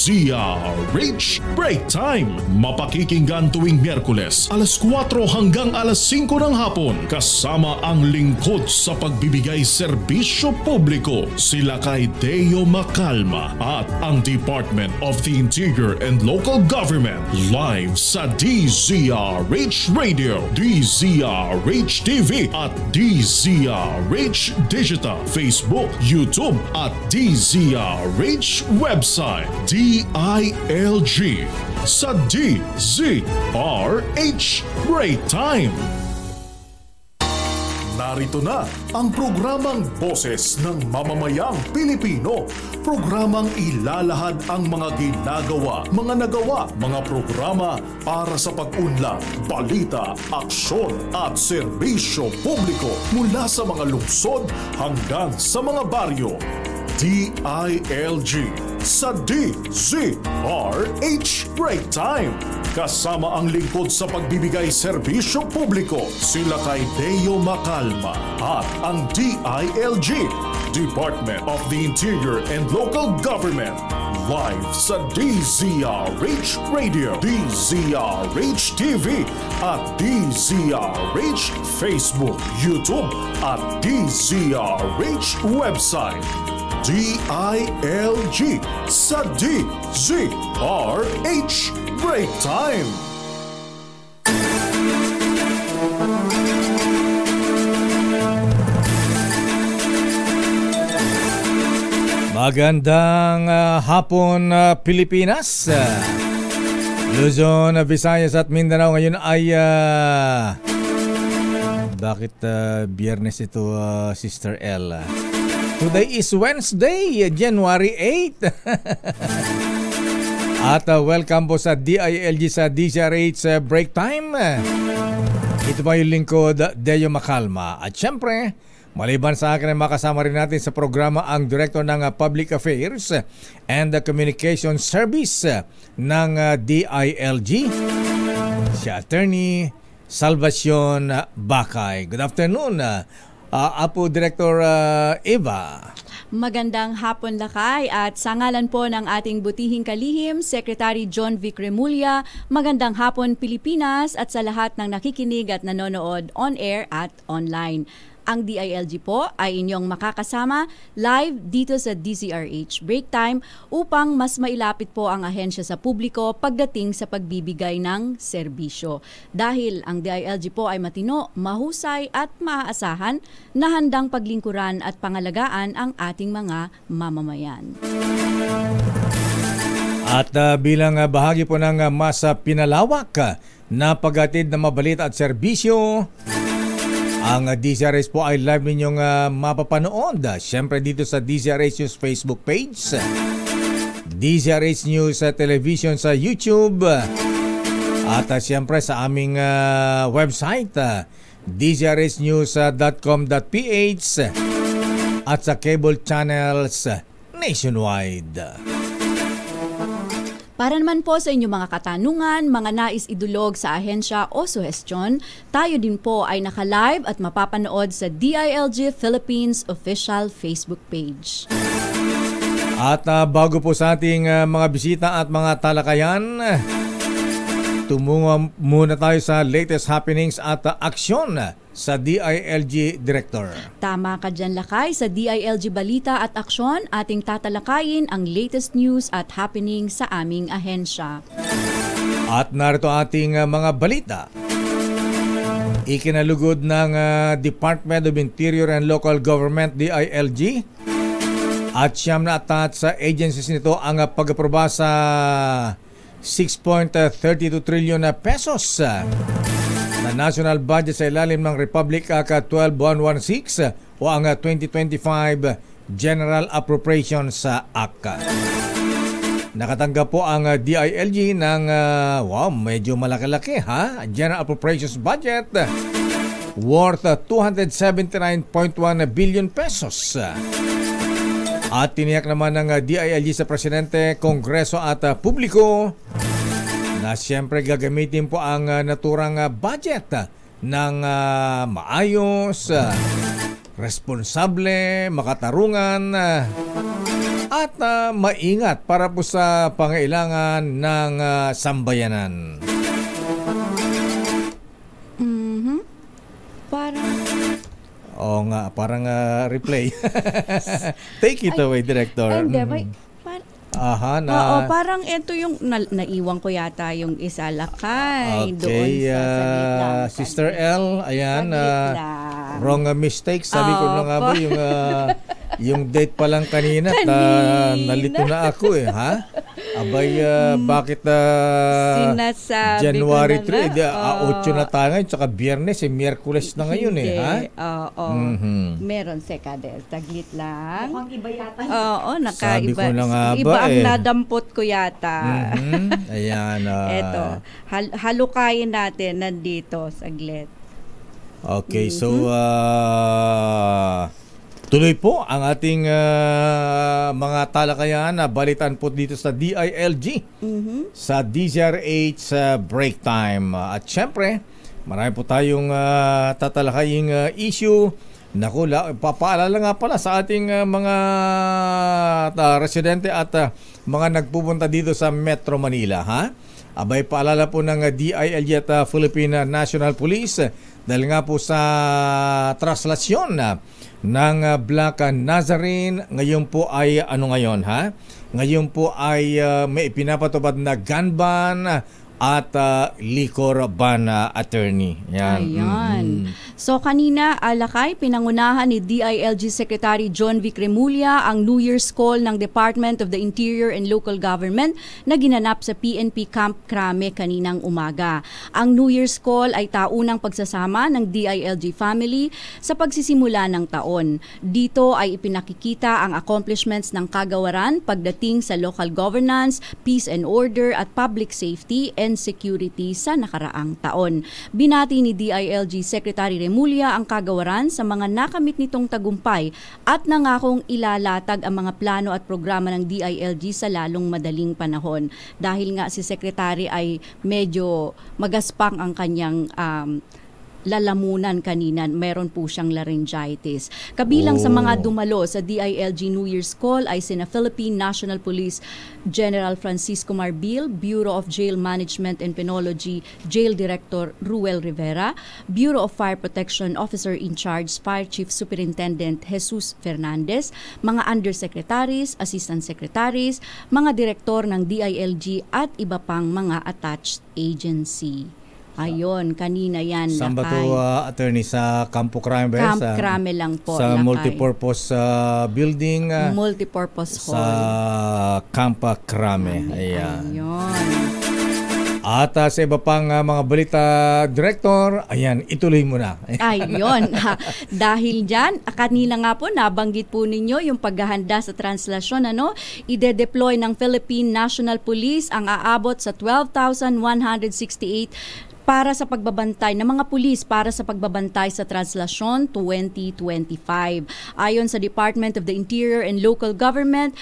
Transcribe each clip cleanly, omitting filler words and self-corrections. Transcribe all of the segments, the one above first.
DZRH Break Time. Mapakikinggan tuwing Miyerkules alas 4 hanggang alas 5 ng hapon kasama ang lingkod sa pagbibigay serbisyo publiko. Sila kay Deo Macalma at ang Department of the Interior and Local Government live sa DZRH Radio, DZRH TV at DZRH Digital, Facebook, YouTube at DZRH website, DILG sa DZRH Break Time. Narito na ang programang Boses ng Mamamayang Pilipino. Programang ilalahad ang mga ginagawa, mga nagawa, mga programa para sa pag-unlad, balita, aksyon at serbisyo publiko mula sa mga lungsod hanggang sa mga baryo. DILG sa DZRH Break Time. Kasama ang lingkod sa pagbibigay serbisyo publiko, sila kay Deo Macalma at ang DILG, Department of the Interior and Local Government. Live sa DZRH Radio, DZRH TV at DZRH Facebook, YouTube at DZRH website. DILG sa DZRH Break Time. Magandang hapon Pilipinas. Luzon, Visayas at Mindanao ngayon ay bakit biyernes ito, Sister L? Today is Wednesday, January 8. At welcome po sa DILG sa DZRH Break Time. Ito pa yung lingkod, Deo Macalma. At syempre, maliban sa akin ay makasama rin natin sa programa ang Director ng Public Affairs and Communication Service ng DILG, si Attorney Salvacion Bacay. Good afternoon, Apo Director Eva. Magandang hapon lakay at sa ngalan po ng ating butihing kalihim, Secretary John Vic Remulla, magandang hapon Pilipinas at sa lahat ng nakikinig at nanonood on air at online. Ang DILG po ay inyong makakasama live dito sa DZRH Break Time upang mas mailapit po ang ahensya sa publiko pagdating sa pagbibigay ng serbisyo. Dahil ang DILG po ay matino, mahusay at maaasahan na handang paglingkuran at pangalagaan ang ating mga mamamayan. At bilang bahagi po ng mas pinalawak na paghatid ng mabalita at serbisyo, ang DZRH po ay live ninyong mapapanood. Siyempre dito sa DZRH News Facebook page, DZRH News Television sa YouTube, at siyempre sa aming website, dzrhnews.com.ph at sa cable channels nationwide. Para naman po sa inyong mga katanungan, mga nais idulog sa ahensya o suhestyon, tayo din po ay naka-live at mapapanood sa DILG Philippines official Facebook page. At bago po sa ating mga bisita at mga talakayan, tumungo muna tayo sa latest happenings at aksyon sa DILG Director. Tama ka dyan lakay, sa DILG Balita at Aksyon, ating tatalakayin ang latest news at happening sa aming ahensya. At narito ating mga balita. Ikinalugod ng Department of Interior and Local Government, DILG, at siyam na atat sa agencies nito ang pag-aproba sa 6.32 trillion pesos na national budget sa ilalim ng Republic Act 12116 o ang 2025 General Appropriations Act. Nakatanggap po ang DILG ng medyo malaki-laki General Appropriations Budget worth 279.1 billion pesos. At tiniyak naman ng DILG sa Presidente, Kongreso at publiko na siyempre gagamitin po ang naturang budget ng maayos, responsable, makatarungan at maingat para po sa pangailangan ng sambayanan. Oo nga, parang replay. Take it away, Director. Hindi, Aha, Oo, parang ito yung naiwan ko yata yung isa lakay doon sa saglit lang. Sister L, ayan, Saglit lang. wrong mistake. Sabi ko na nga ba yung date pa lang kanina. Nalito na ako ha? Abay, bakit sinasabi January ko na 3, 8 na tayo ngayon, tsaka Biyernes, Miyerkules na ngayon ha? Oo. Meron sekadel. Saglit lang. Mukhang iba yata. Oo, Sabi ko nakaiba. na nga ba Iba ang nadampot ko yata. Ayan. Eto, halukayin natin nandito. Saglit. Okay, so tuloy po ang ating mga talakayan na balitan po dito sa DILG, sa DZRH Break Time. At syempre, marami po tayong tatalakaying issue. Naku, papaalala nga pala sa ating mga residente at mga nagpupunta dito sa Metro Manila, ha? Abay, paalala po ng DILG at Philippine National Police dahil nga po sa traslasyon ng Black Nazarene. Ngayon po ay ngayon ha? Ngayon po ay may pinapatupad na gun ban at liquor ban attorney. Yan. Ayan. So kanina, alakay, pinangunahan ni DILG Secretary John Vic Remulla ang New Year's call ng Department of the Interior and Local Government na ginanap sa PNP Camp Crame kaninang umaga. Ang New Year's call ay taunang pagsasama ng DILG family sa pagsisimula ng taon. Dito ay ipinakikita ang accomplishments ng kagawaran pagdating sa local governance, peace and order at public safety and security sa nakaraang taon. Binati ni DILG Secretary Remulla ang kagawaran sa mga nakamit nitong tagumpay at nangakong ilalatag ang mga plano at programa ng DILG sa lalong madaling panahon. Dahil nga si Secretary ay medyo magaspang ang kanyang lalamunan kanina, meron po siyang laryngitis. Kabilang sa mga dumalo sa DILG New Year's Call ay sina Philippine National Police General Francisco Marbil, Bureau of Jail Management and Penology Jail Director Ruel Rivera, Bureau of Fire Protection Officer in Charge Fire Chief Superintendent Jesus Fernandez, mga undersecretaries, assistant secretaries, mga direktor ng DILG at iba pang mga attached agency. Ayon, kanina yan. Saan ba ito, attorney? Sa Campo Crame ba? Camp Crame lang po. Sa lakay. multipurpose building. Multipurpose hall. Sa Campo Crame. Ayan. Ayun. At sa iba pang mga balita, Director, ayan, ituloy mo na. Ayun. Dahil dyan, kanina nga po, nabanggit po ninyo yung paghahanda sa translasyon. Ide-deploy ng Philippine National Police ang aabot sa 12,168 para sa pagbabantay ng mga pulis para sa pagbabantay sa translasyon 2025. Ayon sa Department of the Interior and Local Government,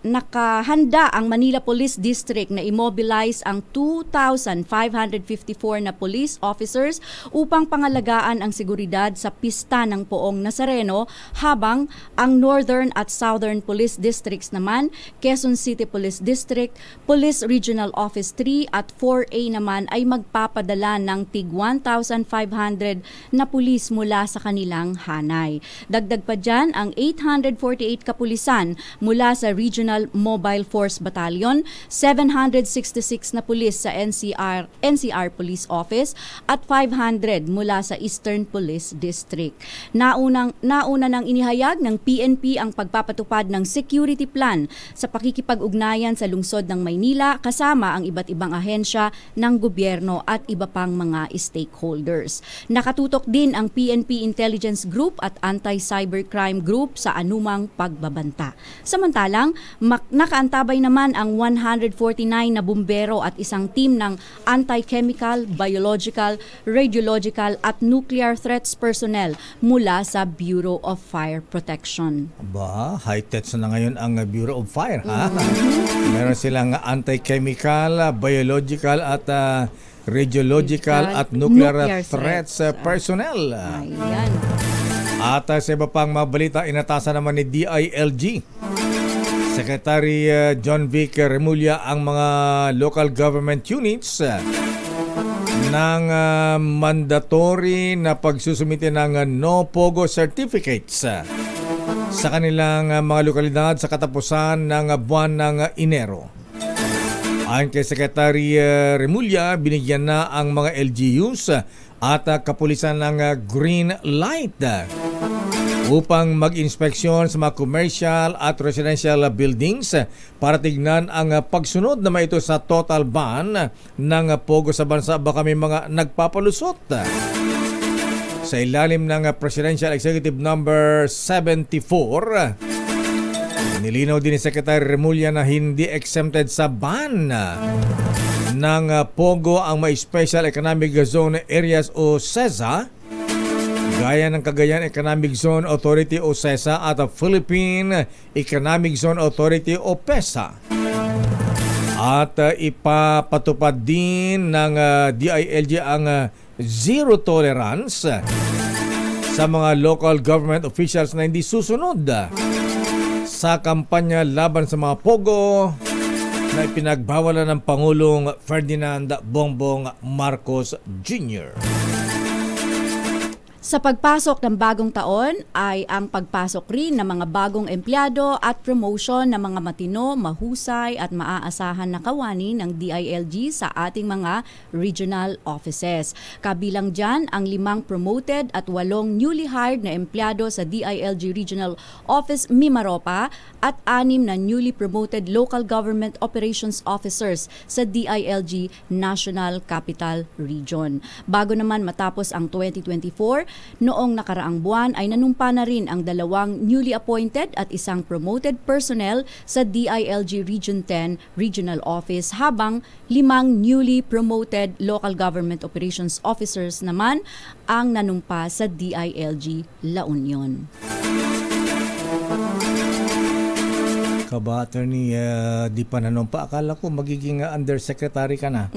nakahanda ang Manila Police District na immobilize ang 2,554 na police officers upang pangalagaan ang seguridad sa pista ng Poong Nazareno, habang ang Northern at Southern Police Districts naman, Quezon City Police District, Police Regional Office 3 at 4A naman ay magpapadala ng tig 1,500 na pulis mula sa kanilang hanay. Dagdag pa dyan ang 848 kapulisan mula sa Regional Mobile Force Battalion, 766 na pulis sa NCR Police Office at 500 mula sa Eastern Police District. Nauna nang inihayag ng PNP ang pagpapatupad ng security plan sa pakikipag-ugnayan sa lungsod ng Maynila kasama ang iba't ibang ahensya ng gobyerno at iba pang mga stakeholders. Nakatutok din ang PNP Intelligence Group at Anti-Cybercrime Group sa anumang pagbabanta. Samantalang, nakaantabay naman ang 149 na bumbero at isang team ng anti-chemical, biological, radiological at nuclear threats personnel mula sa Bureau of Fire Protection. Ba, high-tech na ngayon ang Bureau of Fire, ha? Meron silang anti-chemical, biological at radiological at nuclear threats personnel. Ayan. At sa iba pang mga balita, inatasan naman ni DILG Secretary John Vic Remulla ang mga local government units ng mandatory na pagsusumite ng no POGO certificates sa kanilang mga lokalidad sa katapusan ng buwan ng Enero. Ayon kay Secretary Remulla, binigyan na ang mga LGUs at kapulisan ng green light upang mag-inspeksyon sa mga commercial at residential buildings para tignan ang pagsunod na ito sa total ban ng POGO sa bansa. Baka may mga nagpapalusot. Sa ilalim ng Presidential Executive Number 74, nilinaw din ni Secretary Remulla na hindi exempted sa ban ng POGO ang mga Special Economic Zone Areas o SEZA, gaya ng Cagayan Economic Zone Authority o SEZA at Philippine Economic Zone Authority o PEZA. At ipapatupad din ng DILG ang zero tolerance sa mga local government officials na hindi susunod sa kampanya laban sa mga POGO na ipinagbawalan ng Pangulong Ferdinand Bongbong Marcos Jr. Sa pagpasok ng bagong taon ay ang pagpasok rin ng mga bagong empleyado at promotion ng mga matino, mahusay at maaasahan na kawani ng DILG sa ating mga regional offices. Kabilang dyan ang 5 promoted at 8 newly hired na empleyado sa DILG Regional Office Mimaropa at 6 na newly promoted local government operations officers sa DILG National Capital Region. Bago naman matapos ang 2024, noong nakaraang buwan ay nanumpa na rin ang 2 newly appointed at 1 promoted personnel sa DILG Region 10 Regional Office, habang 5 newly promoted local government operations officers naman ang nanumpa sa DILG La Union. Kaba, Attorney, di pa nanumpa. Akala ko magiging undersecretary ka na.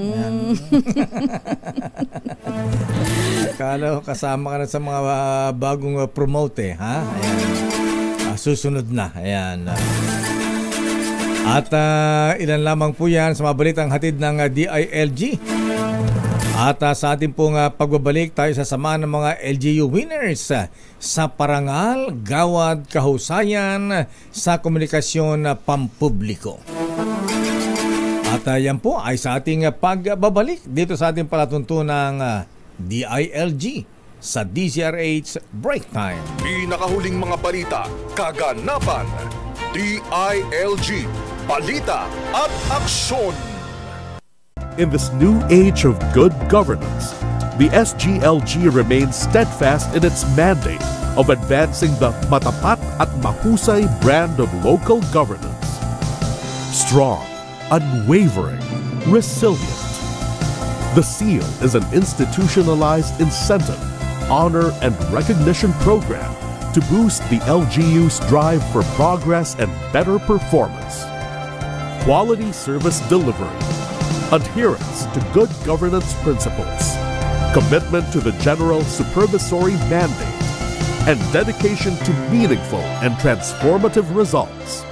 Akala ko kasama ka na sa mga bagong promote, ha? Ayan. Susunod na. Ayan. At ilan lamang po yan sa mga balitang hatid ng DILG. At sa ating pong pagbabalik, tayo sasamahan ng mga LGU winners sa parangal, gawad, kahusayan sa komunikasyon pampubliko. At yan po ay sa ating pagbabalik dito sa ating palatuntunang DILG sa DZRH Break Time. Pinakahuling mga balita, kaganapan, DILG, balita at aksyon. In this new age of good governance, the SGLG remains steadfast in its mandate of advancing the matapat at mahusay brand of local governance. Strong, unwavering, resilient. The SEAL is an institutionalized incentive, honor, and recognition program to boost the LGU's drive for progress and better performance. Quality service delivery, adherence to good governance principles, commitment to the general supervisory mandate, and dedication to meaningful and transformative results.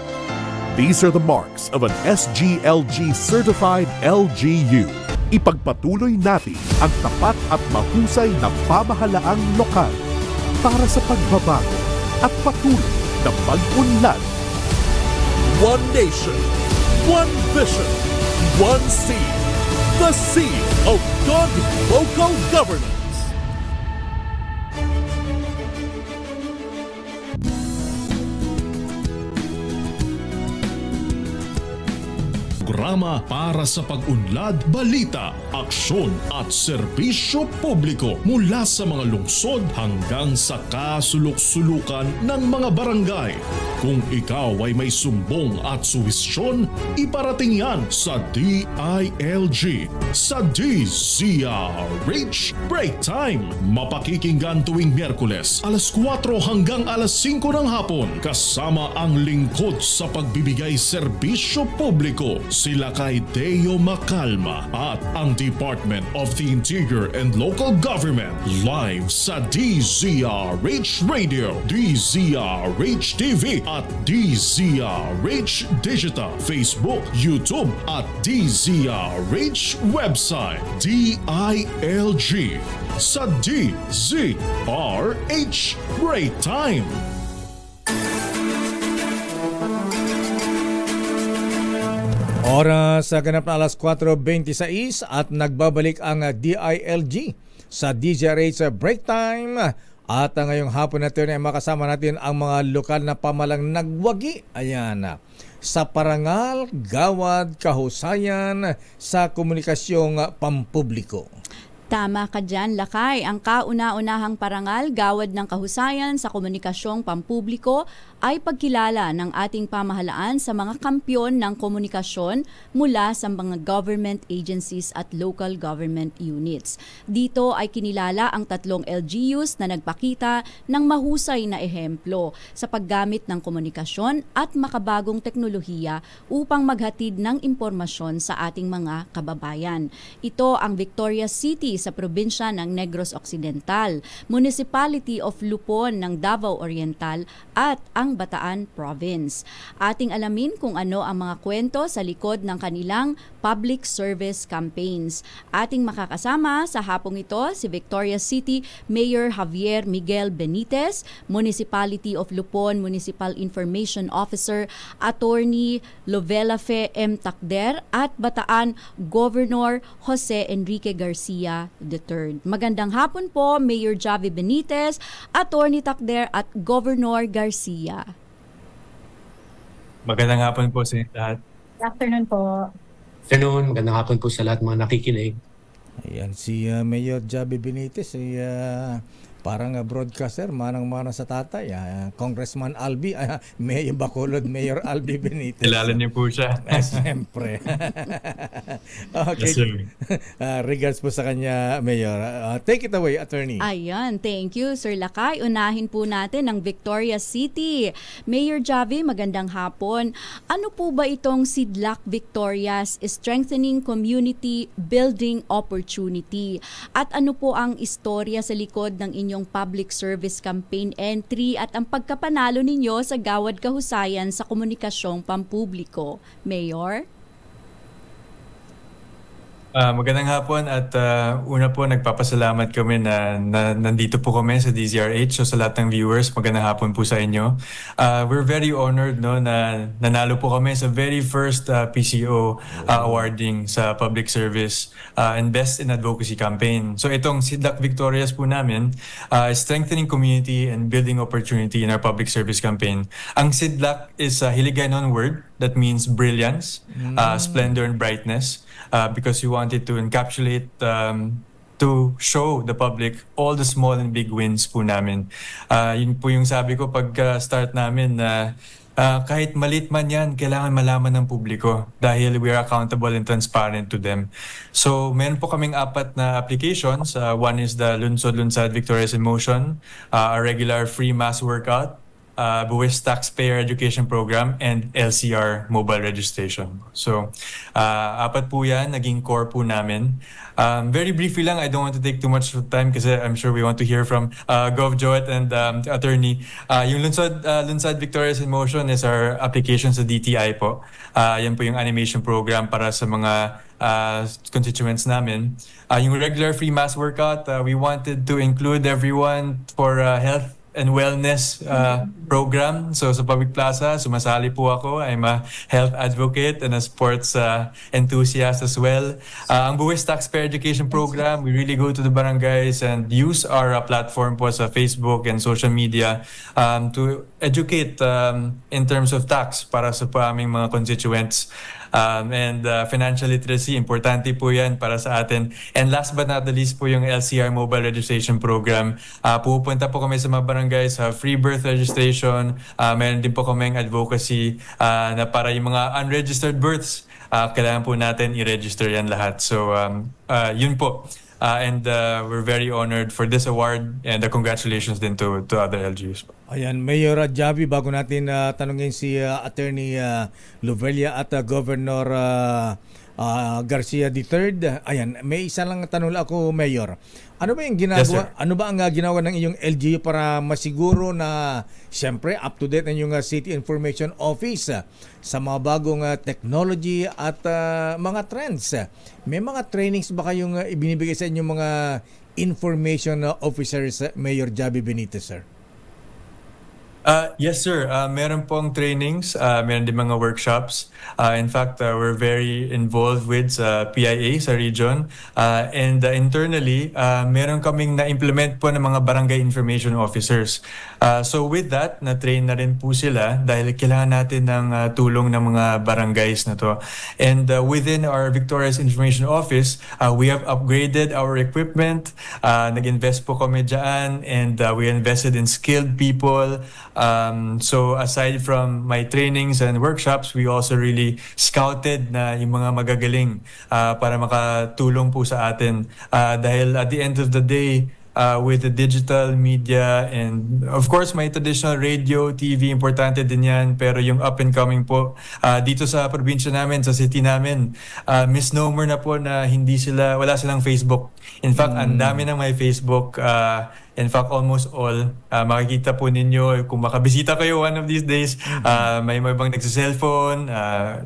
These are the marks of an SGLG-certified LGU. Ipagpatuloy natin ang tapat at mahusay na pamahalaang lokal para sa pagbabago at patuloy na pag-unlad. One nation, one vision, one seal, the seal of good local governance. Programa para sa pag-unlad, balita, aksyon at serbisyo publiko mula sa mga lungsod hanggang sa kasulok-sulukan ng mga barangay. Kung ikaw ay may sumbong at suwisyon, iparating yan sa DILG sa DZRH Break Time. Mapakikinggan tuwing Miyerkules alas 4 hanggang alas 5 ng hapon kasama ang lingkod sa pagbibigay serbisyo publiko sila kay Deo Macalma at ang Department of the Interior and Local Government live sa DZRH Radio, DZRH TV at DZRH Digital, Facebook, YouTube at DZRH website, DILG sa DZRH Break Time. Oras sa ganap na alas 4:26 at nagbabalik ang DILG sa DZRH Break Time. At ngayong hapon natin ay makasama natin ang mga lokal na pamalang nagwagi. Ayan, sa parangal, gawad, kahusayan sa komunikasyong pampubliko. Tama ka dyan, Lakay. Ang kauna-unahang parangal, gawad ng kahusayan sa komunikasyong pampubliko ay pagkilala ng ating pamahalaan sa mga kampyon ng komunikasyon mula sa mga government agencies at local government units. Dito ay kinilala ang 3 LGUs na nagpakita ng mahusay na ehemplo sa paggamit ng komunikasyon at makabagong teknolohiya upang maghatid ng impormasyon sa ating mga kababayan. Ito ang Victoria City sa probinsya ng Negros Occidental, Municipality of Lupon ng Davao Oriental at ang Bataan Province. Ating alamin kung ano ang mga kwento sa likod ng kanilang public service campaigns. Ating makakasama sa hapong ito si Victoria City Mayor Javier Miguel Benitez, Municipality of Lupon Municipal Information Officer Attorney Lovella Fe M. Tacder at Bataan Governor Jose Enrique Garcia III. Magandang hapon po, Mayor Javi Benitez, Attorney Tacder at Governor Garcia. Magandang hapon po sa lahat. Good afternoon po. Afternoon, magandang hapon po sa lahat mga nakikinig. Ayan, si Mayor Javi Benitez ay parang broadcaster, manang-mana sa tatay. Congressman Albi, Mayor Bacolod, Mayor Albi Benitez. Kilala niyo po siya. Siyempre. Okay. Yes, Regards po sa kanya, Mayor. Take it away, Attorney. Ayan, thank you, Sir Lakay. Unahin po natin ang Victoria City. Mayor Javi, magandang hapon. Ano po ba itong Sidlak Victoria's Strengthening Community Building Opportunity? At ano po ang istorya sa likod ng inyong public service campaign entry at ang pagkapanalo ninyo sa gawad kahusayan sa komunikasyong pampubliko? Mayor? Magandang hapon at una po nagpapasalamat kami na nandito po kami sa DZRH. So sa lahat ng viewers, magandang hapon po sa inyo. We're very honored na nanalo po kami sa very first PCO awarding sa public service and best in advocacy campaign. So itong Sidlak Victorias po namin, strengthening community and building opportunity in our public service campaign. Ang Sidlak is a Hiligaynon word that means brilliance, splendor and brightness. Because we wanted to encapsulate, to show the public all the small and big wins po namin. Yun po yung sabi ko pag-start namin na kahit malit man yan, kailangan malaman ng publiko dahil we are accountable and transparent to them. So, meron po kaming 4 na applications. One is the Lunsod-Lunsad Victoria's in Motion, a regular free mass workout, Buwis Taxpayer Education Program, and LCR Mobile Registration. So, 4 po yan, naging core po namin. Very briefly lang, I don't want to take too much time kasi I'm sure we want to hear from Gov. Joet and Attorney. Yung Lunsad Victoria's in Motion is our application sa DTI po. Yan po yung animation program para sa mga constituents namin. Yung regular free mass workout, we wanted to include everyone for health and wellness program. So sa Public Plaza, sumasali po ako. I'm a health advocate and a sports enthusiast as well. Ang Buwis Taxpayer Education Program, we really go to the barangays and use our platform po sa Facebook and social media to educate in terms of tax para sa aming mga constituents. And financial literacy, importante po yan para sa atin. And last but not the least po yung LCR Mobile Registration Program. Pupunta po kami sa mga barangay sa free birth registration. Meron din po kaming advocacy na para yung mga unregistered births, kailangan po natin i-register yan lahat. So yun po. We're very honored for this award, and congratulations din to other LGUs. Ayan, Mayor Javi, bago natin tanungin si Attorney Lovelia at Governor Garcia III. Ayan, may isa lang tanong ako, Mayor. Ano ba yung ginagawa? Yes, ano ba ang ginawa ng inyong LGU para masiguro na siyempre up to date ang inyong City Information Office sa mga bagong technology at mga trends? May mga trainings ba kayong ibinibigay sa inyong mga information officers, Mayor Javi Benitez, sir? Yes, sir. Meron pong trainings, meron din mga workshops. In fact, we're very involved with PIA sa region. Internally, meron kaming na-implement po ng mga barangay information officers. So with that, na-train na rin po sila dahil kailangan natin ng tulong ng mga barangays na to. And within our Victoria's Information Office, we have upgraded our equipment. Nag-invest po kami dyan, and we invested in skilled people. So aside from my trainings and workshops, we also really scouted na yung mga magagaling para makatulong po sa atin. Dahil at the end of the day, with the digital media and of course may traditional radio, TV, importante din yan, pero yung up and coming po dito sa probinsya namin, sa city namin, misnomer na po na wala silang Facebook. In fact, ang dami ng may Facebook. In fact, almost all. Makikita po ninyo, kung makabisita kayo one of these days, may ibang nagsa-cellphone,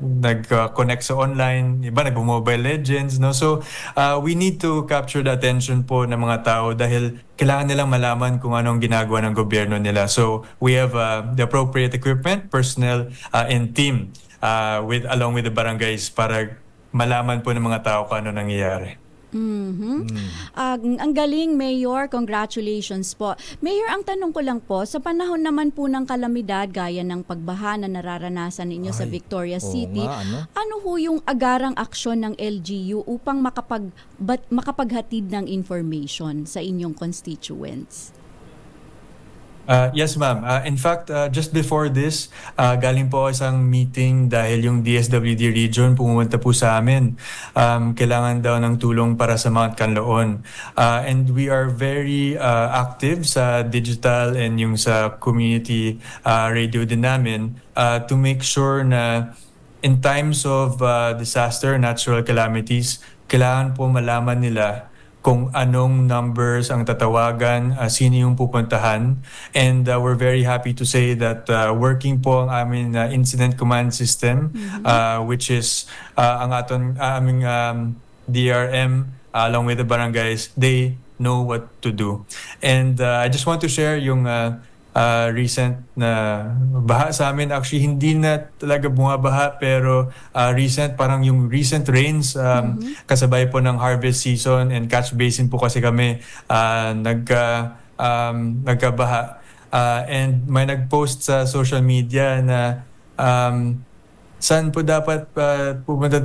nag-connect sa online, iba nag-Mobile Legends. No? So, we need to capture the attention po ng mga tao dahil kailangan nilang malaman kung anong ginagawa ng gobyerno nila. So, we have the appropriate equipment, personnel, and team along with the barangays para malaman po ng mga tao kung ano nangyayari. Ang galing, Mayor. Congratulations po. Mayor, ang tanong ko lang po, sa panahon naman po ng kalamidad gaya ng pagbaha na nararanasan ninyo sa Victoria City, ano ho yung agarang aksyon ng LGU upang makapaghatid ng information sa inyong constituents? Yes, ma'am. In fact, just before this, galing po isang meeting dahil yung DSWD region pumunta po sa amin. Kailangan daw ng tulong para sa Mount Canlaon. And we are very active sa digital and yung sa community radio din namin to make sure na in times of disaster, natural calamities, kailangan po malaman nila kung anong numbers ang tatawagan, sino yung pupuntahan. And we're very happy to say that working po ang aming incident command system, which is ang aming DRM along with the barangays, they know what to do. And I just want to share yung recent na baha sa amin. Actually, hindi na talaga bumabaha, pero parang yung recent rains, kasabay po ng harvest season and catch basin po kasi kami, nagkabaha. And may nag-post sa social media na saan po dapat pupunta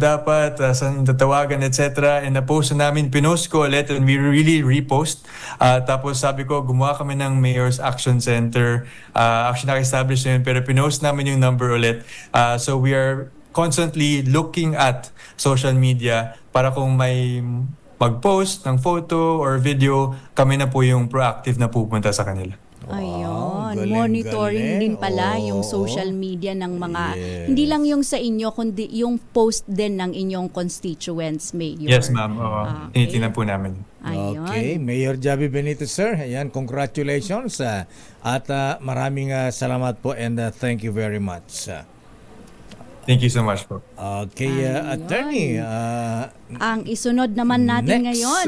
saan tatawagan, etc. And na-post namin, pinost ko ulit, and we really repost. Tapos sabi ko, gumawa kami ng Mayor's Action Center. Actually, naka-establish na yun, pero pinost namin yung number ulit. So we are constantly looking at social media para kung may mag-post ng photo or video, kami na po yung proactive na pupunta sa kanila. Ayun, monitoring din pala yung social media ng mga, hindi lang yung sa inyo, kundi yung post din ng inyong constituents, Mayor. Yes, ma'am. Tinitingnan po namin. Ayun. Okay, Mayor Javi Benitez, sir. Ayan, congratulations. At maraming salamat po, and thank you very much. Thank you so much po. Okay, Attorney. Ang isunod naman natin ngayon.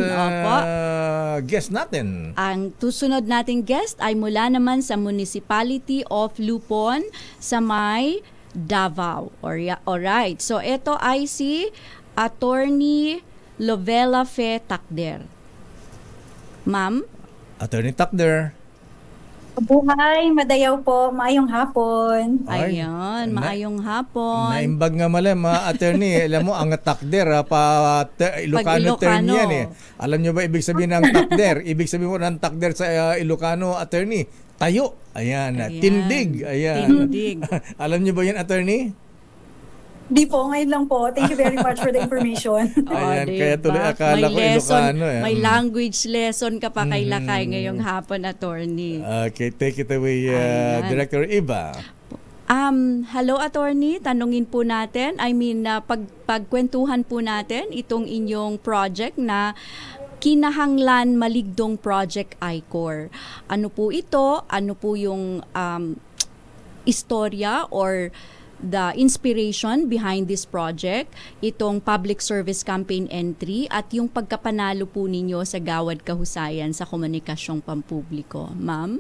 Guest natin. Ang susunod nating guest ay mula naman sa Municipality of Lupon sa may Davao. Alright. So ito ay si Attorney Lovella Fe Tacder. Ma'am? Attorney Tacder. Buhay, madayaw po, maayong hapon. Ayun, maayong hapon. Naimbag nga malam, attorney. Alam mo, ang takder, Ilocano term yan eh. Alam nyo ba ibig sabihin ng takder? Ibig sabihin mo ng takder sa Ilocano, attorney? Tayo. Ayan. Tindig. Ayan. Tindig. Alam nyo ba yan, attorney? Di po, ngayon lang po. Thank you very much for the information. Ayan, diba? kaya tuloy akala ko Ilocano. May language lesson ka pa kay Lakay ngayong hapon, attorney. Okay, take it away, Ayan. Director Iba. Hello, attorney. Tanungin po natin, pagkwentuhan po natin itong inyong project na Kinahanglan Maligdong Project I-Core. Ano po ito? Ano po yung istorya or the inspiration behind this project, itong public service campaign entry at yung pagkapanalo po ninyo sa Gawad Kahusayan sa Komunikasyong Pampubliko. Ma'am?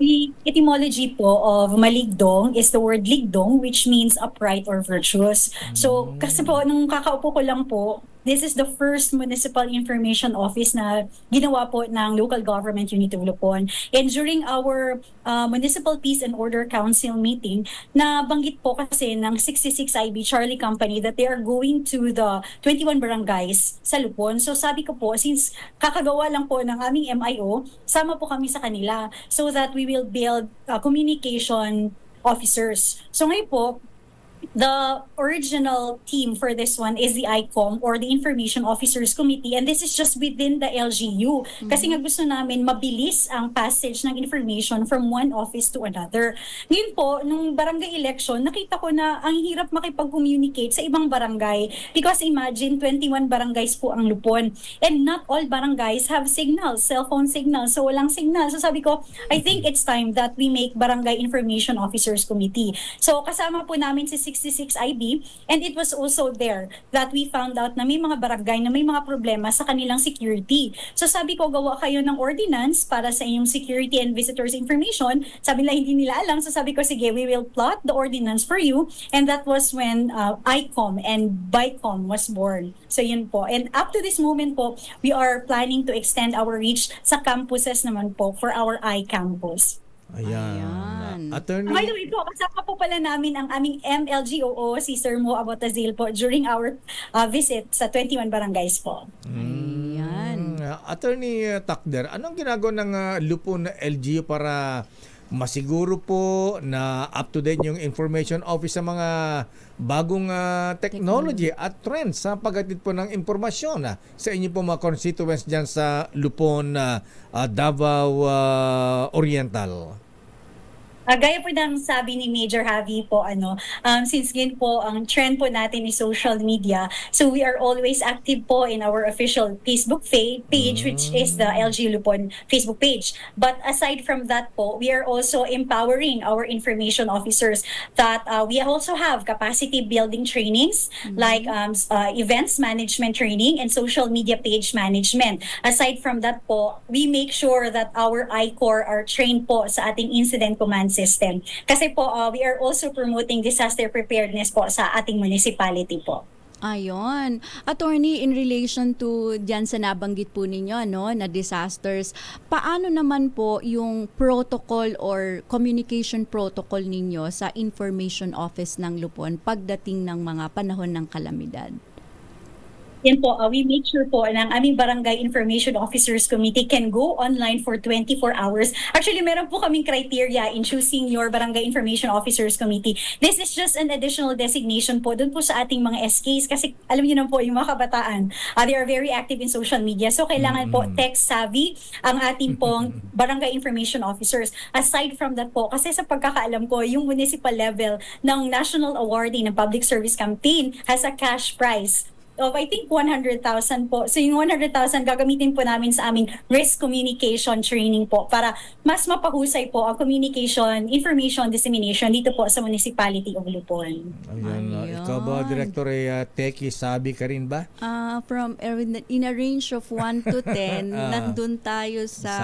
The etymology po of maligdong is the word ligdong, which means upright or virtuous. So, kasi po, nung kakaupo ko lang po, this is the first municipal information office na ginawa po ng local government unit of Lupon. And during our Municipal Peace and Order Council meeting, nabanggit po kasi ng 66IB Charlie Company that they are going to the 21 barangays sa Lupon. So sabi ko po, since kakagawa lang po ng aming MIO, sama po kami sa kanila so that we will build communication officers. So ngayon po, the original team for this one is the ICOM or the Information Officers Committee, and this is just within the LGU. Kasi nga gusto namin mabilis ang passage ng information from one office to another. Ngayon po, nung barangay election, nakita ko na ang hirap makipag-communicate sa ibang barangay because imagine 21 barangays po ang Lupon and not all barangays have signals, cellphone signals, so walang signal. So sabi ko, I think it's time that we make Barangay Information Officers Committee. So kasama po namin si 66IB, and it was also there that we found out na may mga barangay na may mga problema sa kanilang security. So sabi ko, gawa kayo ng ordinance para sa inyong security and visitors information. Sabi nila hindi nila alam, so sabi ko, sige, we will plot the ordinance for you, and that was when ICOM and BICOM was born. So yun po. And up to this moment po, we are planning to extend our reach sa campuses naman po for our iCampus. Ayan. Attorney. By the way po, kasama po pala namin ang aming MLGOO, si Sir Mo Abotazil po, during our visit sa 21 barangays po. Ayan. Attorney Takder, anong ginagawa ng Lupon LGU para masiguro po na up-to-date yung information office sa mga bagong technology at trends sa paghatid po ng impormasyon sa inyo po mga constituents dyan sa Lupon, Davao Oriental? Gaya po ng sabi ni Major Javi po, since ngayon po ang trend po natin is social media, so we are always active po in our official Facebook page, which is the LG Lupon Facebook page. But aside from that po, we are also empowering our information officers that we also have capacity building trainings like events management training and social media page management. Aside from that po, we make sure that our I-Core are trained po sa ating incident command system. Kasi po, we are also promoting disaster preparedness po sa ating municipality po. Ayon. Attorney, in relation to diyan sa nabanggit po ninyo na disasters, paano naman po yung protocol or communication protocol ninyo sa information office ng Lupon pagdating ng mga panahon ng kalamidad? Yan po, we make sure po ng aming Barangay Information Officers Committee can go online for 24 hours. Actually, meron po kaming criteria in choosing your Barangay Information Officers Committee. This is just an additional designation po dun po sa ating mga SKs kasi alam niyo na po yung mga kabataan, they are very active in social media. So kailangan po tech-savvy ang ating pong Barangay Information Officers. Aside from that po, kasi sa pagkakaalam ko, yung municipal level ng National Awardee ng Public Service Campaign has a cash prize of I think 100,000 po. So yung 100,000 gagamitin po namin sa aming risk communication training po para mas mapahusay po ang communication, information dissemination dito po sa Municipality of Lupon. Ayan. Ikaw ba, Director, Teki, sabi ka rin ba? From in a range of 1 to 10, nandun tayo sa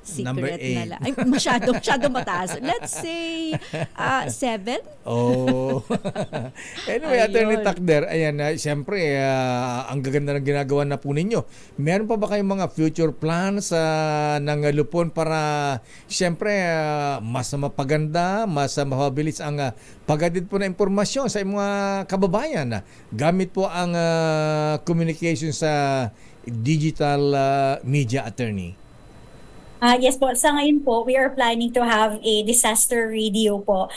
secret na lang. Ay, masyado mataas. Let's say 7. Oh. Anyway, Attorney Takder, ayan, siyempre, ang gaganda ng ginagawa na po ninyo. Meron pa ba kayong mga future plans ng Lupon para, siyempre, mas mapaganda, mas mapabilis ang paghatid po na impormasyon sa mga kababayan gamit po ang communication sa digital media, Attorney? Yes po, sa ngayon po, we are planning to have a disaster radio po.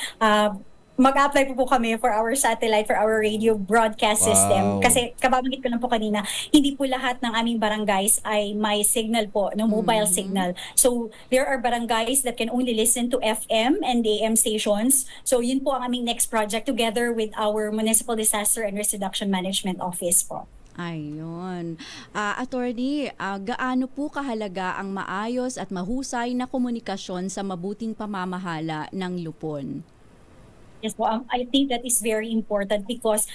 Mag-apply po kami for our satellite, for our radio broadcast system. Kasi kababanggit ko lang po kanina, hindi po lahat ng aming barangays ay may signal po, no, mobile signal. So there are barangays that can only listen to FM and AM stations. So yun po ang aming next project together with our Municipal Disaster and Risk Reduction Management Office po. Ayun. Attorney, gaano po kahalaga ang maayos at mahusay na komunikasyon sa mabuting pamamahala ng lupon? Yes po, I think that is very important because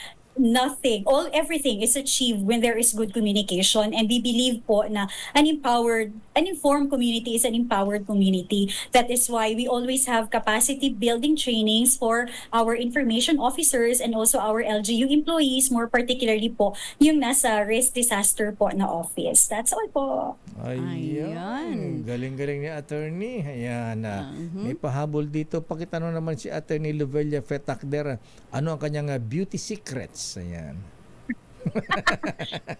everything is achieved when there is good communication, and we believe po na an informed community is an empowered community. That is why we always have capacity building trainings for our information officers and also our LGU employees, more particularly po yung nasa risk disaster po na office. That's all po. Ayan. Galing-galing ni attorney. Ayan. May pahabol dito. Pakitanong naman si attorney Lovelia Fetakder. Ano ang kanyang beauty secrets? Ayan.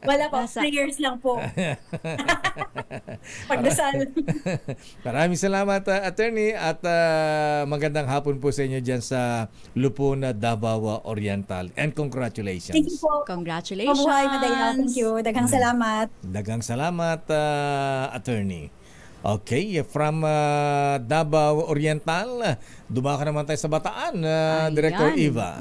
Wala po, prayers lang po. Pagdasal. Maraming salamat, attorney, at magandang hapon po sa inyo dyan sa Lupon, Davao Oriental. And congratulations. Thank you po. Congratulations. Mabuhay, madaya. Thank you. Daghang salamat. Daghang salamat, attorney. Okay, from Davao Oriental, dumaka naman tayo sa Bataan, Director Eva.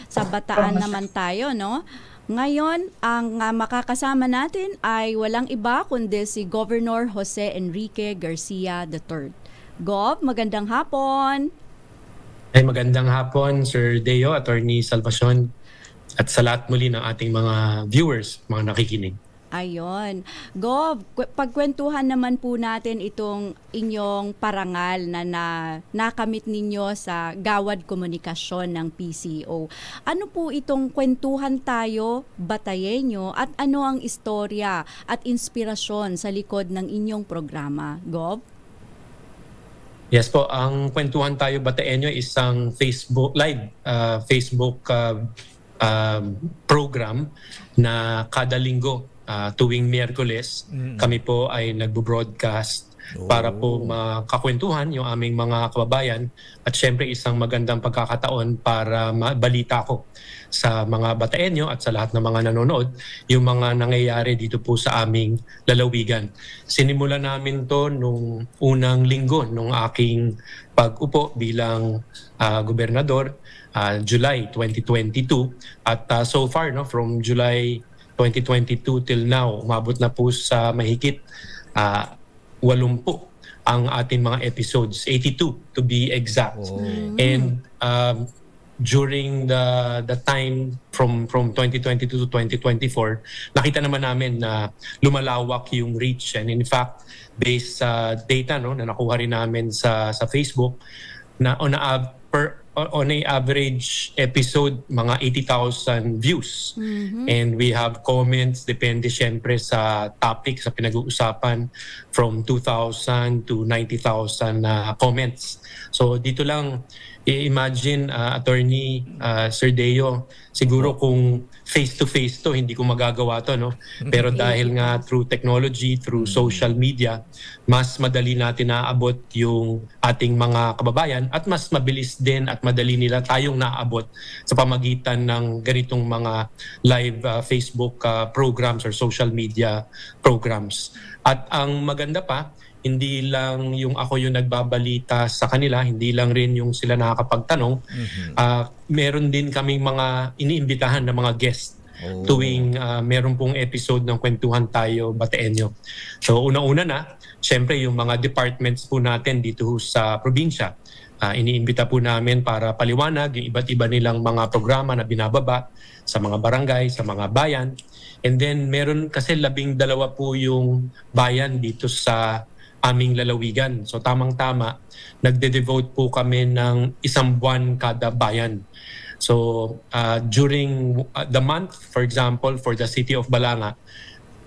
Sa Bataan naman tayo, no? Ngayon, ang makakasama natin ay walang iba kundi si Governor Jose Enrique Garcia III. Gov, magandang hapon. Ay, magandang hapon, Sir Deo, Attorney Salvacion, at sa lahat muli ng ating mga viewers, mga nakikinig. Ayun. Gov, pagkwentuhan naman po natin itong inyong parangal na nakamit ninyo sa Gawad Komunikasyon ng PCO. Ano po itong kwentuhan tayo, batayenyo, at ano ang istorya at inspirasyon sa likod ng inyong programa? Gov? Yes po, ang kwentuhan tayo, batayenyo, isang Facebook live, program na kada linggo, tuwing Miyerkules, kami po ay nagbo-broadcast para po makakwentuhan yung aming mga kababayan at syempre isang magandang pagkakataon para mabalita ko sa mga Bataenyo at sa lahat ng mga nanonood yung mga nangyayari dito po sa aming lalawigan. Sinimula namin to nung unang linggo nung aking pag-upo bilang gobernador, July 2022, at so far from July 2022 till now, umabot na po sa mahigit 80 ang ating mga episodes, 82 to be exact. And during the time from 2022 to 2024, nakita naman namin na lumalawak yung reach, and in fact based sa data na nakuha rin namin sa Facebook, na on a average episode, mga 80,000 views. And we have comments, depende syempre sa topic, sa pinag-uusapan, from 2,000 to 90,000 comments. So dito lang, i-imagine, Attorney Sir Deo, siguro kung face-to-face to, hindi ko magagawa to, no? Pero dahil nga through technology, through social media, mas madali natin naaabot yung ating mga kababayan at mas mabilis din at madali nila tayong naaabot sa pamagitan ng ganitong mga live Facebook programs or social media programs. At ang maganda pa, hindi lang yung ako yung nagbabalita sa kanila, hindi lang rin yung sila nakakapagtanong. Meron din kaming mga iniimbitahan na mga guest tuwing meron pong episode ng Kwentuhan Tayo Bataenyo. So una-una na, syempre yung mga departments po natin dito sa probinsya. Iniimbita po namin para paliwanag yung iba't iba nilang mga programa na binababa sa mga barangay, sa mga bayan. And then meron kasi 12 po yung bayan dito sa aming lalawigan. So tamang-tama, nagde-devote po kami ng 1 buwan kada bayan. So during the month, for example, for the city of Balanga,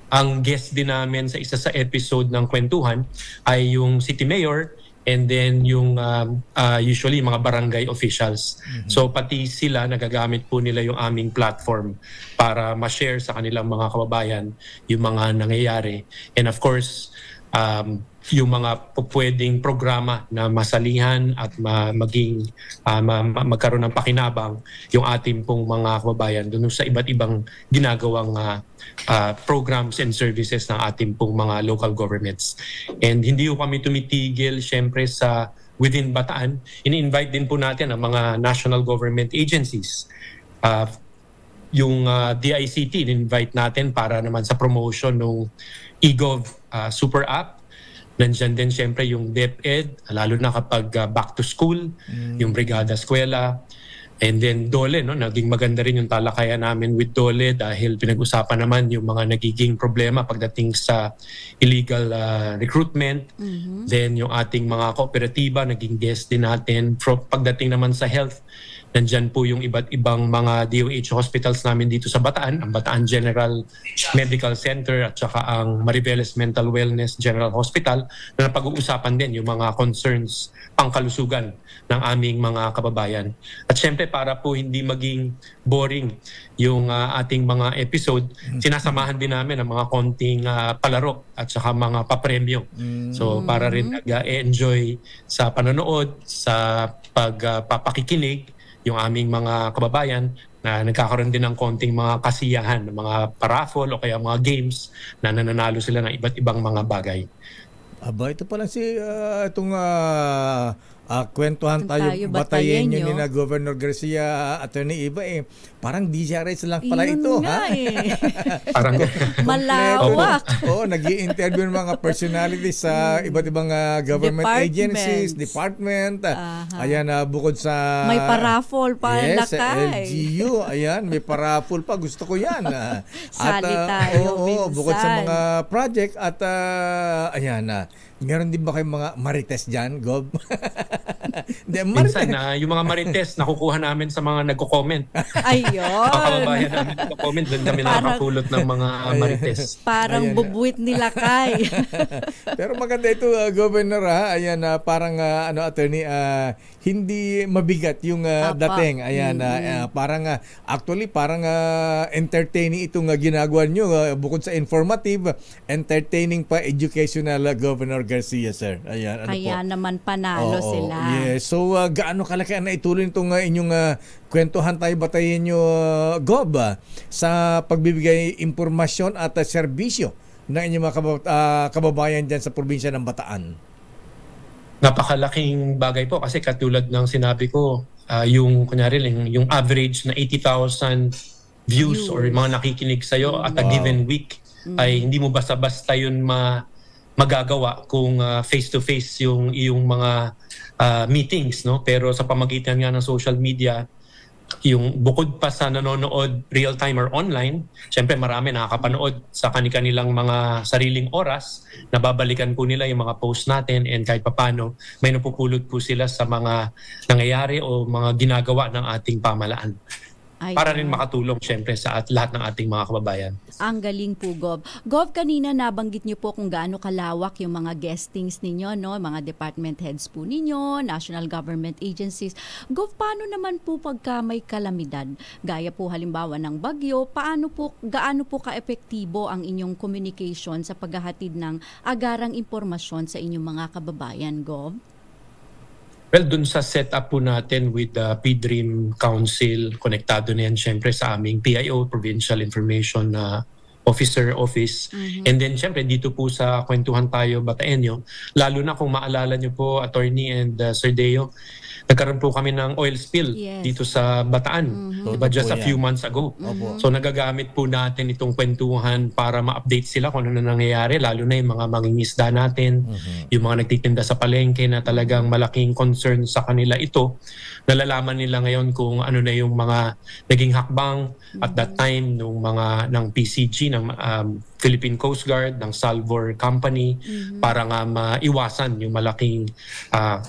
ang guest din namin sa isa sa episode ng Kwentuhan ay yung city mayor and then yung usually mga barangay officials. So pati sila, nagagamit po nila yung aming platform para ma-share sa kanilang mga kababayan yung mga nangyayari. And of course, yung mga pwedeng programa na masalihan at magkaroon ng pakinabang yung ating pong mga kababayan doon sa iba't ibang ginagawang programs and services ng ating pong mga local governments. And hindi po kami tumitigil syempre sa within Bataan. Ini-invite din po natin ang mga national government agencies. Yung DICT, in-invite natin para naman sa promotion ng eGov super app. Nandiyan din siyempre yung DepEd, lalo na kapag back to school, yung Brigada Eskwela. And then DOLE, no? Naging maganda rin yung talakayan namin with DOLE dahil pinag-usapan naman yung mga nagiging problema pagdating sa illegal recruitment. Then yung ating mga kooperatiba, naging guest din natin. Pagdating naman sa health, nandyan po yung iba't ibang mga DOH hospitals namin dito sa Bataan, ang Bataan General Medical Center at saka ang Mariveles Mental Wellness General Hospital na napag-uusapan din yung mga concerns pangkalusugan ng aming mga kababayan. At syempre para po hindi maging boring yung ating mga episode, sinasamahan din namin ang mga konting palaro at saka mga papremyo. So para rin nag-enjoy sa panonood, sa pagpapakikinig yung aming mga kababayan na nagkakaroon din ng konting mga kasiyahan, mga paraffle o kaya mga games na nananalo sila ng iba't ibang mga bagay. Aba, ito pala si itong kwentuhan tayo batayenyo ni na Governor Garcia, Attorney Eva parang DZRH lang pala yun ito, nga Parang malawak. nag-i-interview ng mga personalities sa iba't ibang government agencies, department. Ayan, bukod sa may paraffle pa, yes, lakay. LGU, ayan, may paraffle pa, gusto ko yan. Sali tayo, bukod sa mga project at ayan, meron din ba kayong mga marites dyan, Gob? Minsan yung mga marites nakukuha namin sa mga nagko-comment. Ayun. Mga kababayan namin nagko-comment, doon kami nakakapulot ng mga marites. Parang bubuit nila kay. Pero maganda ito, Governor, ayan, parang attorney, hindi mabigat yung dating. Ayan, parang actually parang entertaining itong ginagawa nyo, bukod sa informative, entertaining pa, educational, Governor Garcia, sir. Ayan, kaya naman panalo sila. Yes. So, gaano kalaki na ituloy itong inyong kwentuhan tayo batayin nyo, Gob, sa pagbibigay impormasyon at serbisyo ng inyong mga kababayan dyan sa probinsya ng Bataan? Napakalaking bagay po kasi katulad ng sinabi ko, yung kunyari yung average na 80,000 views or mga nakikinig sa'yo at a given week ay hindi mo basta-basta yun magagawa kung face-to-face yung iyong mga meetings, no? Pero sa pamagitan nga ng social media, yung bukod pa sa nanonood real-time or online, syempre marami nakakapanood sa kanilang mga sariling oras, nababalikan po nila yung mga post natin and kahit papano may napupulot po sila sa mga nangyayari o mga ginagawa ng ating pamahalaan. Para rin makatulong syempre sa lahat ng ating mga kababayan. Ang galing po, Gov. Gov, kanina nabanggit niyo po kung gaano kalawak yung mga guestings ninyo, no? Mga department heads po ninyo, national government agencies. Gov, paano naman po pagka may kalamidad? Gaya po halimbawa ng bagyo, gaano po ka-epektibo ang inyong communication sa paghahatid ng agarang impormasyon sa inyong mga kababayan, Gov? Well, dun sa setup po natin with the PDREAM Council, konektado na yan syempre sa aming PIO, Provincial Information Office. And then syempre dito po sa Kwentuhan Tayo Bataenyo, lalo na kung maalala nyo po, Attorney and Sir Deo, nagkaroon po kami ng oil spill dito sa Bataan, diba, just a few months ago. So nagagamit po natin itong kwentuhan para ma-update sila kung ano na nangyayari, lalo na yung mga mangingisda natin, yung mga nagtitinda sa palengke na talagang malaking concern sa kanila ito. Nalalaman nila ngayon kung ano na yung mga naging hakbang at that time ng PCG, ng Philippine Coast Guard, ng Salvor Company, para nga maiwasan yung malaking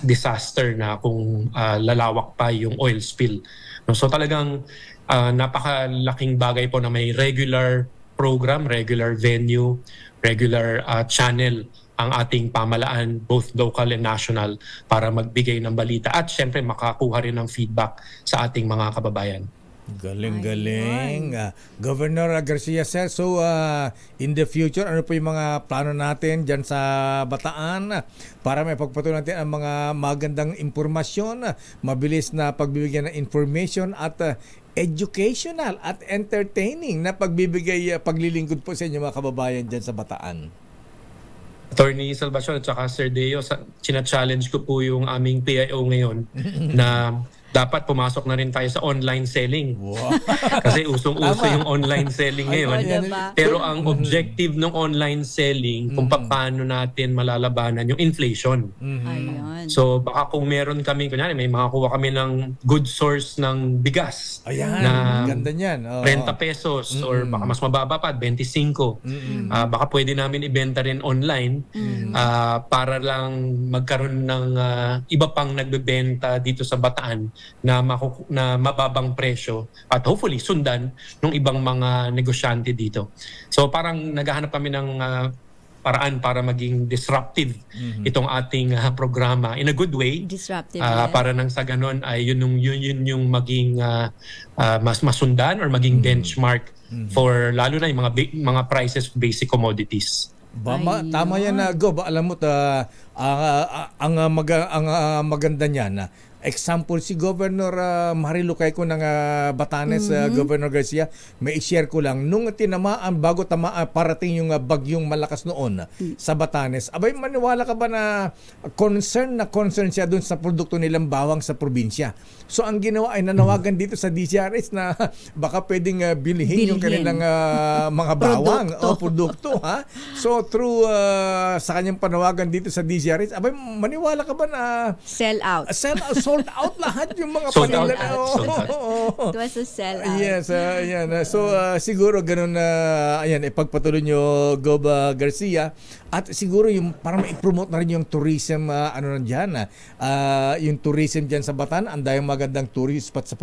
disaster na kung lalawak pa yung oil spill. So talagang napakalaking bagay po na may regular program, regular venue, regular channel ang ating pamahalaan, both local and national, para magbigay ng balita at syempre makakuha rin ng feedback sa ating mga kababayan. Galing-galing. Governor Garcia, sir, so in the future, ano po yung mga plano natin dyan sa Bataan para may pagpatuloy natin ang mga magandang impormasyon, mabilis na pagbibigyan ng information at educational at entertaining na paglilingkod po sa inyo mga kababayan dyan sa Bataan? Attorney Salvacion at saka Sir Deo, china-challenge ko po yung aming PIO ngayon na dapat pumasok na rin tayo sa online selling. Wow. Kasi usong-uso yung online selling ngayon. Pero ang objective ng online selling, kung paano natin malalabanan yung inflation. So baka kung meron kami, kunyari may makakuha kami ng good source ng bigas. Na ganda niyan. 30 pesos or baka mas mababa pa, 25. Baka pwede namin ibenta rin online para lang magkaroon ng iba pang nagbebenta dito sa Bataan na mababang presyo at hopefully sundan ng ibang mga negosyante dito. So parang naghahanap kami ng paraan para maging disruptive itong ating programa in a good way. Disruptive. Para nang sa ganon ay yun yung maging mas masundan or maging benchmark for lalo na yung mga prices of basic commodities. Tama yan na Gob. Alam mo ang maganda niyan example si Governor Marilu Cayco ng Batanes, Governor Garcia, may i-share ko lang nung tinamaan bago parating yung bagyong malakas noon sa Batanes. Abay, maniwala ka ba na concern siya dun sa produkto nilang bawang sa probinsya? So ang ginawa ay nanawagan dito sa DZRH na baka pwedeng bilhin yung kanilang mga bawang o produkto. Ha? So through sa kanyang panawagan dito sa DZRH, abay, maniwala ka ba na sell out, sold out lahat yung mga panila na. It was a sell out. Yes, ayan. So siguro ganun na ipagpatuloy nyo Gob Garcia, at siguro yung parang i-promote na rin yung tourism yung tourism diyan sa Bataan, ang dayong magandang tourist spot sa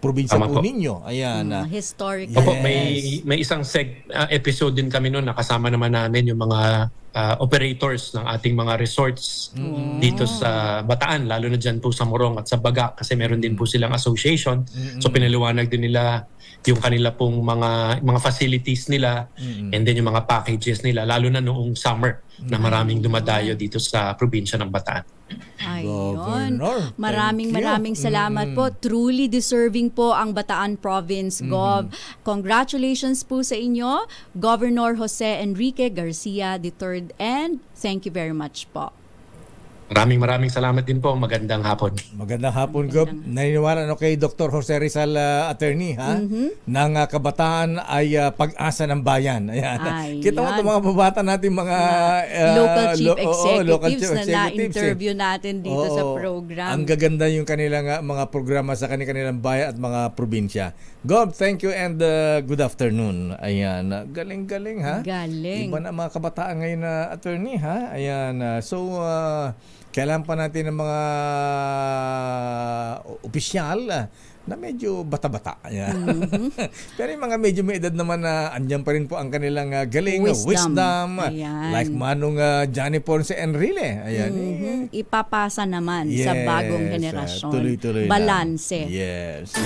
probinsya po ninyo. Ayan. Historic. Opo, may isang episode din kami noon, nakasama naman namin yung mga operators ng ating mga resorts dito sa Bataan, lalo na dyan po sa Morong at sa Baga, kasi meron din po silang association. So pinaliwanag din nila yung kanila pong mga facilities nila and then yung mga packages nila, lalo na noong summer na maraming dumadayo dito sa probinsya ng Bataan. Ayun. Maraming salamat po. Truly deserving po ang Bataan Province, Gov. Congratulations po sa inyo, Governor Jose Enrique Garcia III, and thank you very much po. Maraming salamat din po. Magandang hapon. Magandang hapon, Gob. Naniniwala kay Dr. Jose Rizal, attorney, ng kabataan ay pag-asa ng bayan. Ayan. Kita mo itong mga babata natin, mga local chief executives na na-interview natin dito sa program. Ang gaganda yung kanilang mga programa sa kanilang bayan at mga probinsya. Gob, thank you and good afternoon. Ayan. Galing-galing, ha? Galing. Iba na mga kabataan ngayon na attorney, ha? Ayan. So, kailangan pa natin ng mga opisyal na medyo bata-bata. Pero yung mga medyo may edad naman na andyan pa rin po ang kanilang galing, wisdom like manong Johnny Ponce Enrile. Ayan. Ipapasa naman sa bagong henerasyon. Tuloy-tuloy balanse. Yes.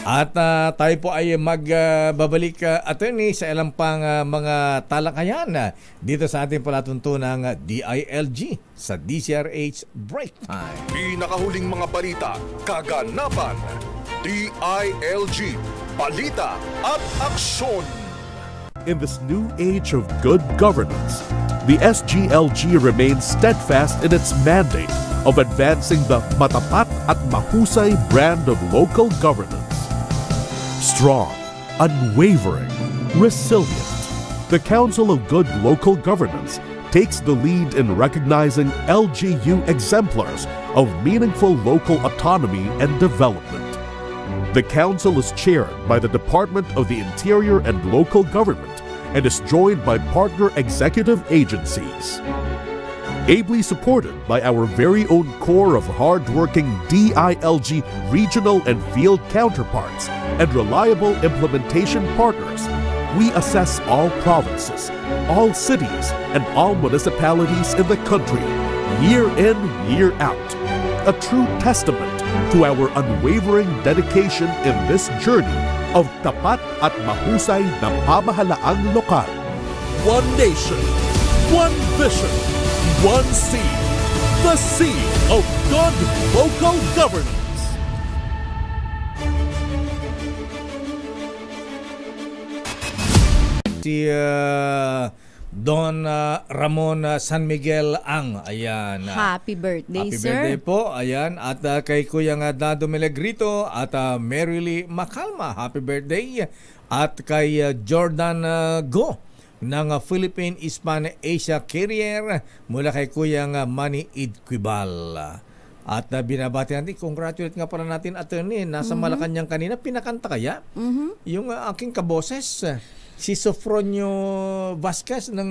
At tayo po ay magbabalik, attorney, sa ilang pang mga talakayan dito sa ating palatuntunang DILG sa DZRH Break Time. Pinakahuling mga balita, kaganapan, DILG, balita at aksyon. In this new age of good governance, the SGLG remains steadfast in its mandate of advancing the matapat at mahusay brand of local governance. Strong, unwavering, resilient, the Council of Good Local Governance takes the lead in recognizing LGU exemplars of meaningful local autonomy and development. The Council is chaired by the Department of the Interior and Local Government and is joined by partner executive agencies. Ably supported by our very own core of hard-working DILG regional and field counterparts and reliable implementation partners, we assess all provinces, all cities, and all municipalities in the country, year in, year out. A true testament to our unwavering dedication in this journey of tapat at mahusay na pamahalaang lokal. One nation, one vision, one sea. The Sea of Good Local Governance. Si Don Ramon San Miguel Ang. Ayan. Happy birthday, Happy sir. birthday po. Ayan. At kay Kuya Dado Milagrito at Merrily Macalma. Happy birthday. At kay Jordan Go ng Philippine Hispan Asia Carrier mula kay Kuya Manny Idquibal. At binabati natin, congratulate nga pala natin, attorney, nasa Malacanang kanina, pinakanta kaya? Yung aking kaboses, si Sofronio Vasquez ng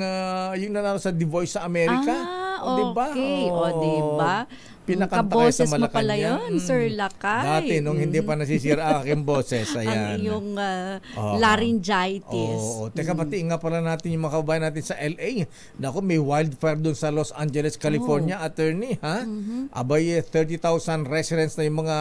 yung nanalo sa The Voice sa America. Okay. Diba? Pinakanta kayo sa Kaboses mo pala Malacanang. yun, Sir Lakay. Dati, nung hindi pa nasisira ang aking boses. Ang Ayan. iyong laryngitis. Teka, batiin nga pala natin yung mga kababayan natin sa LA. Naku, may wildfire doon sa Los Angeles, California, attorney, ha? Abay, 30,000 residents na yung mga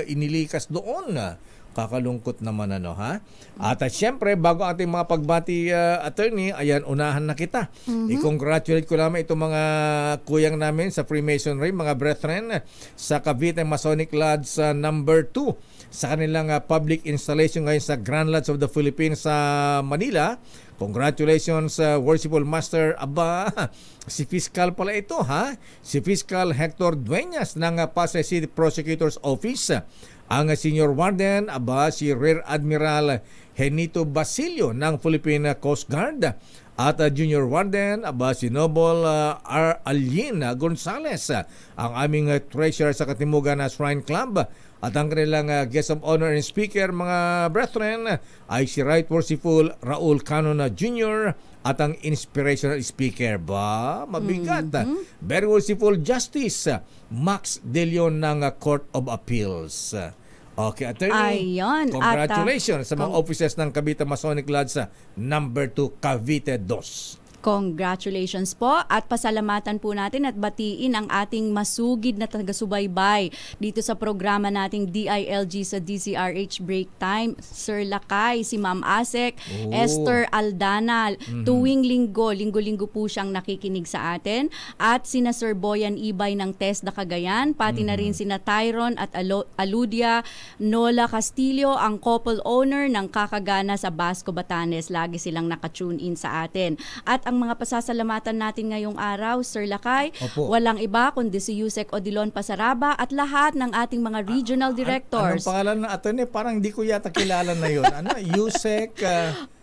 inilikas doon. Kakalungkot naman ha. At syempre, bago ating mga pagbati, attorney, ayan, unahan na kita. I-congratulate ko naman itong mga kuyang namin sa Freemasonry, mga brethren, sa Cavite Masonic Lodge number 2 sa kanilang public installation ngayon sa Grand Lodge of the Philippines sa Manila. Congratulations, Worshipful Master. Aba, si Fiscal pala ito, ha? Si Fiscal Hector Dueñas ng Pasay City Prosecutor's Office. Ang Senior Warden, si Rear Admiral Henito Basilio ng Philippine Coast Guard. At Junior Warden, si Noble R. Alyin Gonzales, ang aming treasurer sa Katimugan Shrine Club. At ang kanilang guest of honor and speaker, mga brethren, ay si Right Worshipful Raul Canon Jr. at ang inspirational speaker, mabigat, Very Worshipful Justice Max De Leon ng Court of Appeals. Okay, attorney. Ayun. Congratulations sa mga officers ng Cavite Masonic Lodge sa number 2 Cavite 2. Congratulations po at pasalamatan po natin at batiin ang ating masugid na taga-subaybay dito sa programa nating DILG sa DZRH Break Time. Sir Lakay, si Ma'am Asek, Esther Aldanal, tuwing linggo-linggo po siyang nakikinig sa atin, at sina Sir Boyan Ibay ng TESDA Cagayan, pati na rin sina Tyron at Aludia Nola Castillo, ang couple owner ng Kakagana sa Basco, Batanes. Lagi silang nakatune in sa atin. At ang mga pasasalamatan natin ngayong araw, Sir Lakay, walang iba kundi si Yusek Odilon Pasaraba at lahat ng ating mga regional directors. Anong pangalan na attorney? Parang di ko yata kilala na yun. Yusek...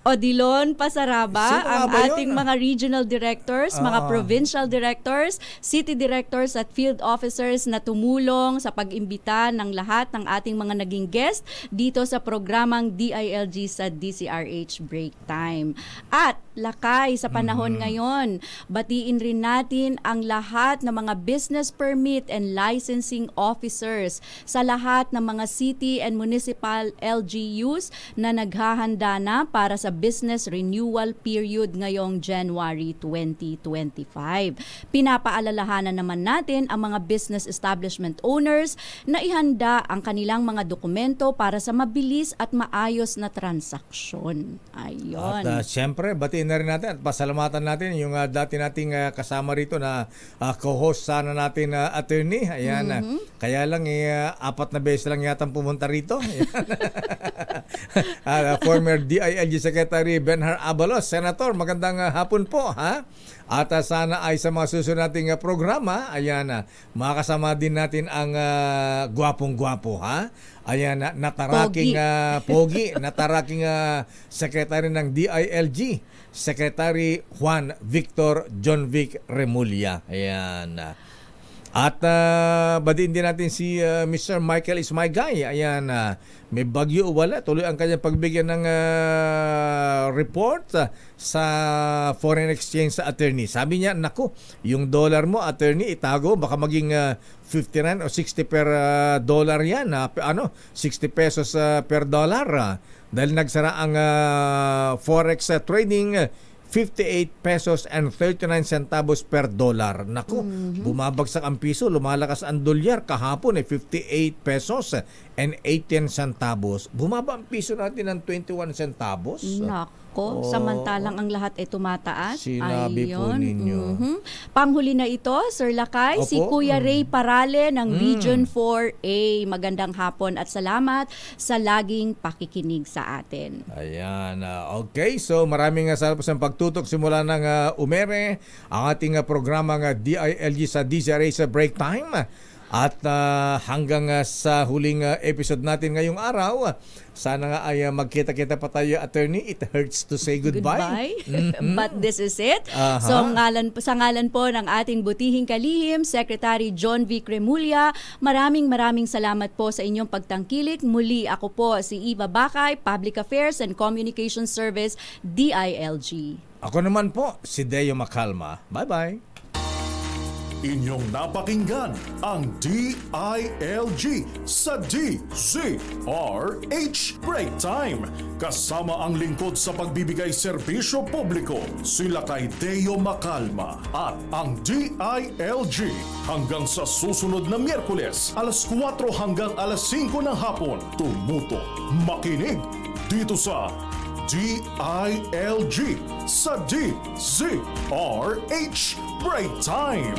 Odilon Pasaraba, ang ating mga regional directors, mga provincial directors, city directors at field officers na tumulong sa pag-imbita ng lahat ng ating mga naging guest dito sa programang DILG sa DCRH Break Time. At Lakay, sa panahon ngayon, batiin rin natin ang lahat ng mga business permit and licensing officers sa lahat ng mga city and municipal LGUs na naghahanda na para sa business renewal period ngayong January 2025. Pinapaalalahanan naman natin ang mga business establishment owners na ihanda ang kanilang mga dokumento para sa mabilis at maayos na transaksyon. Ayun. At syempre, batiin na rin natin at pasalamatan natin yung dati nating kasama rito na co-host sana natin attorney. Ayan. Kaya lang 4 na beses lang yata pumunta rito. Former DILG Secretary Benhar Abalos. Senator, magandang hapon po, ha? At sana ay sa mga susunod nating programa, ayan, makakasama din natin ang gwapong-gwapo, ha? Ayan, nataraking pogi, nataraking secretary ng DILG, Secretary Juan Victor John Vic Remulla. Ayan. At badin din natin si Mr. Michael Ismaygay. Ayan, may bagyo o wala, tuloy ang kanyang pagbigyan ng report sa foreign exchange sa attorney. Sabi niya, naku, yung dollar mo, attorney, itago, baka maging 59 o 60 per dollar yan. 60 pesos per dollar. Dahil nagsara ang forex trading 58 pesos and 39 centavos per dollar. Naku, bumabagsak ang piso, lumalakas ang dolyar. Kahapon 58 pesos and 18 centavos. Bumaba ang piso natin ng 21 centavos. Nako, samantalang ang lahat ay tumataas. Sinabi po ninyo. Panghuli na ito, Sir Lakay, si Kuya Ray Parale ng Region 4A. Magandang hapon at salamat sa laging pakikinig sa atin. Ayan. Okay, so maraming salamat sa pagtutok simula ng umere ang ating programang DILG sa DZRH sa Break Time. At hanggang sa huling episode natin ngayong araw, sana nga ay magkita-kita pa tayo, attorney. It hurts to say goodbye. But this is it. So sa ngalan po ng ating butihing kalihim, Secretary John V. Cremulya, maraming salamat po sa inyong pagtangkilik. Muli ako po si Eva Bakay, Public Affairs and Communications Service, DILG. Ako naman po, si Deo Macalma. Bye-bye. Inyong napakinggan ang DILG sa DZRH Break Time. Kasama ang lingkod sa pagbibigay serbisyo publiko, sila kay Deo Macalma at ang DILG. Hanggang sa susunod na Miyerkules, alas 4 hanggang alas 5 ng hapon, tumuto, makinig dito sa DILG sa DZRH Break Time.